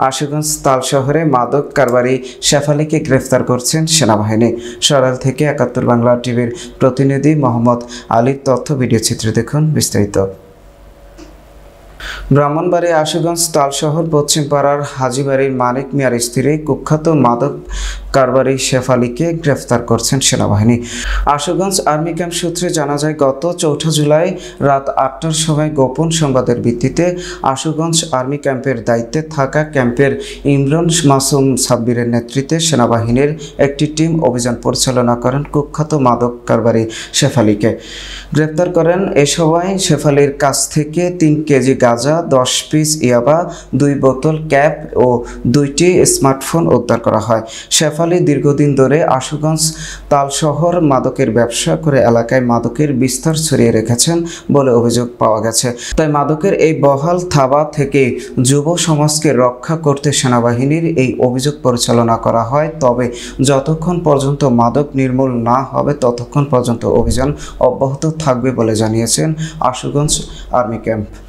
আশুগঞ্জ তাল শহরে মাদক কারবারি শেফালিকে গ্রেফতার করছেন সেনাবাহিনী। সরাইল থেকে ৭১ বাংলা টিভির প্রতিনিধি মোহাম্মদ আলীর তথ্য ভিডিও চিত্রে দেখুন বিস্তারিত। ব্রাহ্মণবাড়িয়া আশুগঞ্জ তালশহর পশ্চিমপাড়ার হাজীবাড়ির মানিক মিয়ার স্ত্রী কুখ্যাত মাদক কারবারি শেফালিকে গ্রেফতার করছেন সেনাবাহিনী। আশুগঞ্জ আর্মি ক্যাম্প সূত্রে জানা যায়, গত ৪ জুলাই রাত ৮টার সময় গোপন সংবাদের ভিত্তিতে আশুগঞ্জ আর্মি ক্যাম্পের দায়িত্বে থাকা ক্যাম্পের ইমরান মাসুম সাব্বিরের নেতৃত্বে সেনাবাহিনীর একটি টিম অভিযান পরিচালনা করেন কুখ্যাত মাদক কারবারি শেফালিকে। গ্রেফতার করেন। এ সময় শেফালির কাছ থেকে ৩ কেজি গাঁজা, ১০ পিস ইয়াবা, ২ বোতল ক্যাপ ও ২টি স্মার্টফোন উদ্ধার করা হয়। শেফালি দীর্ঘদিন ধরে আশুগঞ্জ তালশহর মাদকের ব্যবসা করে এলাকায় মাদকের বিস্তার ছড়িয়ে রেখেছেন বলে অভিযোগ পাওয়া গেছে। তাই মাদকের এই বহাল থাবা থেকে যুব সমাজকে রক্ষা করতে সেনাবাহিনীর এই অভিযোগ পরিচালনা করা হয়। তবে যতক্ষণ পর্যন্ত মাদক নির্মূল না হবে ততক্ষণ পর্যন্ত অভিযান অব্যাহত থাকবে বলে জানিয়েছেন আশুগঞ্জ আর্মি ক্যাম্প।